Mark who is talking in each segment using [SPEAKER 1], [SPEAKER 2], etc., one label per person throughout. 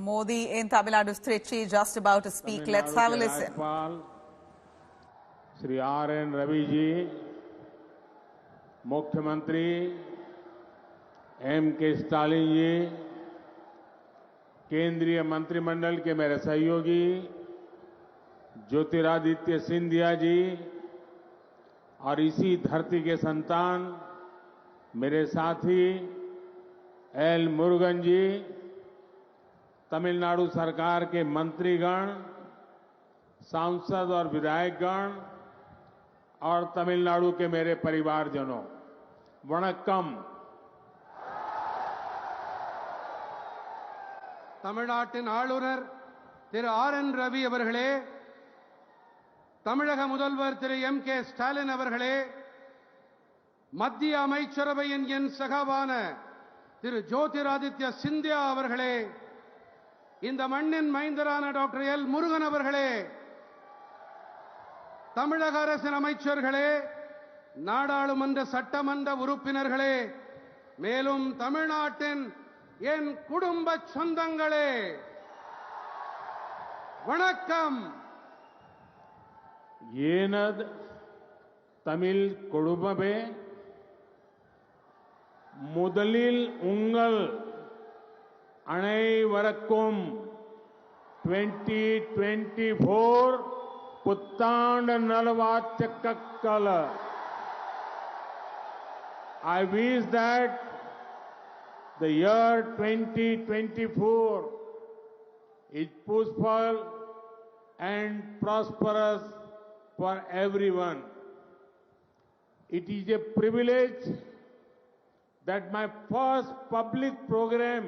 [SPEAKER 1] Modi in Tamil Nadu's Trichy just about to speak. Let's have a listen.
[SPEAKER 2] Shri R.N. Ravi ji, Mukhyamantri M.K. Stalin जी, केंद्रीय मंत्रिमंडल के मेरे सहयोगी ज्योतिरादित्य सिंधिया जी और इसी धरती के संतान मेरे साथी एल मुरुगन जी, तमिलनाडु सरकार के मंत्रीगण, सांसद और विधायकगण और तमिलनाडु के मेरे परिवारजनों, वणक्कम।
[SPEAKER 3] தமிழ்நாட்டின் ஆளுநர் திரு ஆர்.என். ரவி அவர்களே, தமிழக முதல்வர் திரு எம்.கே. ஸ்டாலின் அவர்களே, மத்திய அமைச்சரவையின் என் சகாவான திரு ஜோதிராதித்ய சிந்தியா அவர்களே, இந்த மண்ணின் மைந்தரான டாக்டர் எல். முருகன் அவர்களே, தமிழக அரசின் அமைச்சர்களே, நாடாளுமன்ற சட்டமன்ற உறுப்பினர்களே, மேலும் தமிழ்நாட்டின் என் குடும்ப சொந்தங்களே, வணக்கம்.
[SPEAKER 2] ஏனது தமிழ் குடும்பமே முதலில் உங்கள் அனைவருக்கும் 2024 புத்தாண்டு நல்வாழ்த்துக்கள். I wish that the year 2024 is peaceful and prosperous for everyone. It is a privilege that my first public program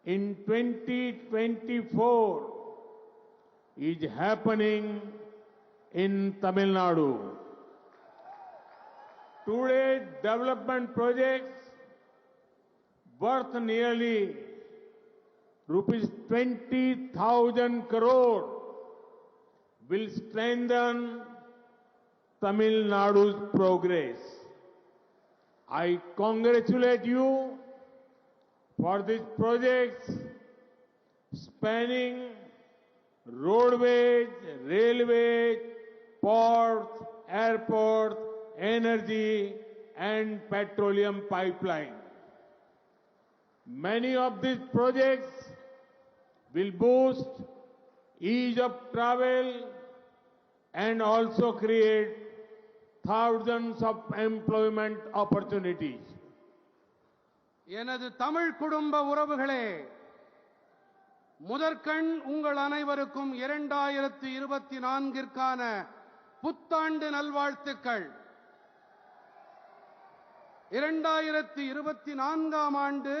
[SPEAKER 2] in 2024 is happening in Tamil Nadu. Today's development projects worth nearly rupees 20,000 crore will strengthen Tamil Nadu's progress. I congratulate you for these projects spanning roadways, railways, ports, airports, energy and petroleum pipeline. Many of these projects will boost ease of travel and also create thousands of employment opportunities.
[SPEAKER 3] எனது தமிழ் குடும்ப உறவுகளே, முதற்கண் உங்கள் அனைவருக்கும் 2024ற்கான புத்தாண்டு நல்வாழ்த்துக்கள். 2024ஆம் ஆண்டு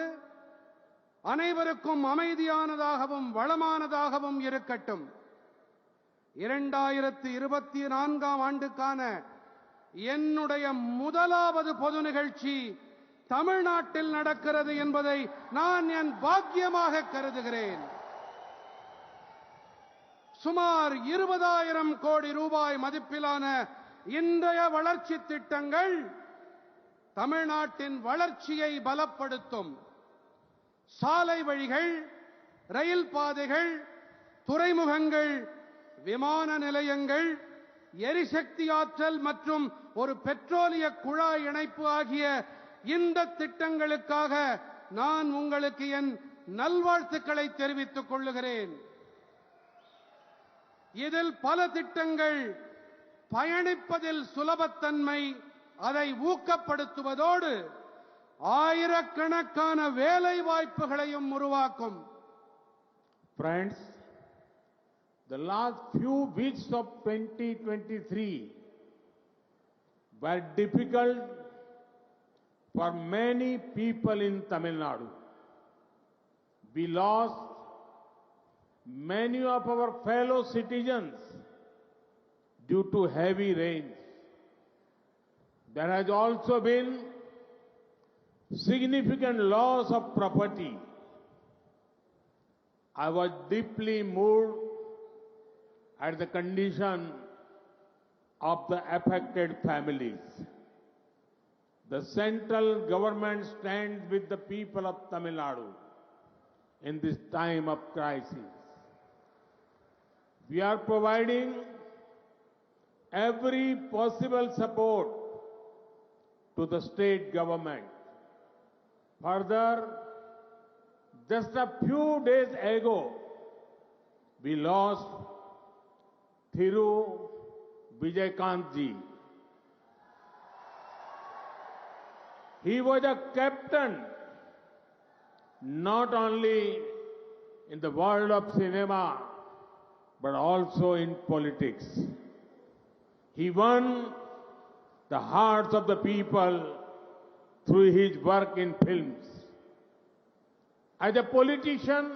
[SPEAKER 3] அனைவருக்கும் அமைதியானதாகவும் வளமானதாகவும் இருக்கட்டும். 2024ஆம் ஆண்டுக்கான என்னுடைய முதலாவது பொது நிகழ்ச்சி தமிழ்நாட்டில் நடக்கிறது என்பதை நான் என் பாக்கியமாக கருதுகிறேன். சுமார் 20,000 கோடி ரூபாய் மதிப்பிலான இன்றைய வளர்ச்சி திட்டங்கள் தமிழ்நாட்டின் வளர்ச்சியை பலப்படுத்தும். சாலை வழிகள், ரயில் பாதைகள், துறைமுகங்கள், விமான நிலையங்கள், எரிசக்தி ஆற்றல் மற்றும் ஒரு பெட்ரோலிய குழாய் இணைப்பு ஆகிய இந்த திட்டங்களுக்காக நான் உங்களுக்கு என் நல்வாழ்த்துக்களை தெரிவித்துக் கொள்ளுகிறேன். இதில் பல திட்டங்கள் பயணிப்பதில் சுலபத்தன்மை, அதை ஊக்கப்படுத்துவதோடு ஆயிரக்கணக்கான வேலை வாய்ப்புகளையும் உருவாக்கும்.
[SPEAKER 2] Friends, the last few weeks of 2023 were difficult for many people in Tamil Nadu. We lost many of our fellow citizens due to heavy rains. There has also been significant loss of property. I was deeply moved at the condition of the affected families. The central government stands with the people of Tamil Nadu. in this time of crisis. We are providing every possible support to the state government. Further, just a few days ago, we lost Thiru Vijayakantji. He was a captain not only in the world of cinema, but also in politics. He won the hearts of the people through his work in films. As a politician,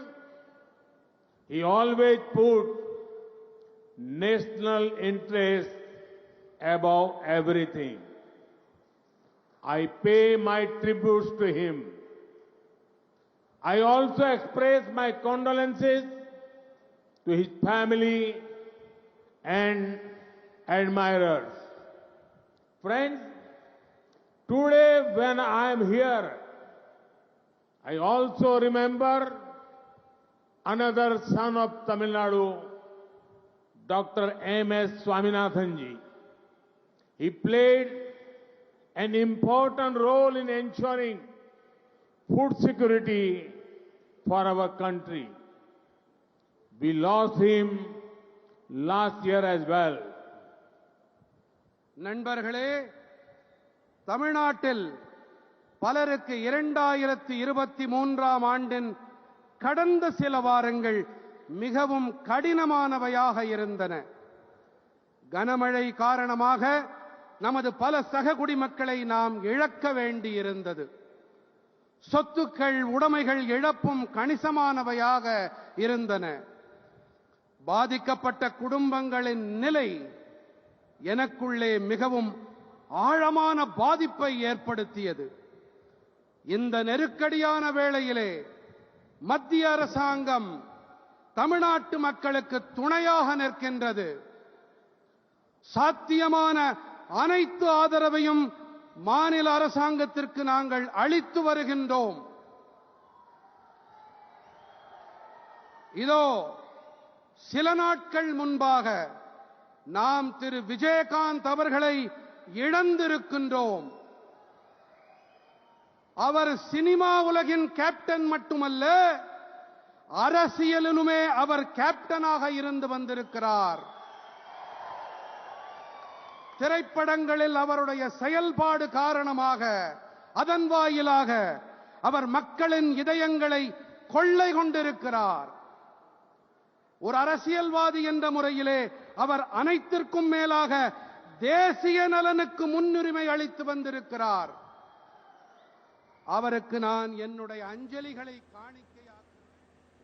[SPEAKER 2] he always put national interest above everything. I pay my tributes to him. I also express my condolences to his family and admirers. Friends, today when I am here, I also remember another son of Tamil Nadu, Dr. M.S. Swaminathan ji. He played an important role in ensuring food security for our country. We lost him last year as well.
[SPEAKER 3] நண்பர்களே, தமிழ்நாட்டில் பலருக்கு 2023ஆம் ஆண்டின் கடந்த சில வாரங்கள் மிகவும் கடினமானவையாக இருந்தன. கனமழை காரணமாக நமது பல சக குடிமக்களை நாம் இழக்க வேண்டியிருந்தது. சொத்துக்கள், உடைமைகள் இழப்பும் கணிசமானவையாக இருந்தன. பாதிக்கப்பட்ட குடும்பங்களின் நிலை எனக்குள்ளே மிகவும் ஆழமான பாதிப்பை ஏற்படுத்தியது. இந்த நெருக்கடியான வேளையிலே மத்திய அரசாங்கம் தமிழ்நாட்டு மக்களுக்கு துணையாக நிற்கின்றது. சாத்தியமான அனைத்து ஆதரவையும் மாநில அரசாங்கத்திற்கு நாங்கள் அளித்து வருகின்றோம். இதோ சில நாட்கள் முன்பாக நாம் திரு விஜயகாந்த் அவர்களை இழந்திருக்கின்றோம். அவர் சினிமா உலகின் கேப்டன் மட்டுமல்ல, அரசியலிலுமே அவர் கேப்டனாக இருந்து வந்திருக்கிறார். திரைப்படங்களில் அவருடைய செயல்பாடு காரணமாக, அதன் வாயிலாக அவர் மக்களின் இதயங்களை கொள்ளை கொண்டிருக்கிறார். ஒரு அரசியல்வாதி என்ற முறையிலே அவர் அனைத்திற்கும் மேலாக தேசிய நலனுக்கு முன்னுரிமை அளித்து வந்திருக்கிறார். அவருக்கு நான் என்னுடைய அஞ்சலிகளை காணிக்கையாக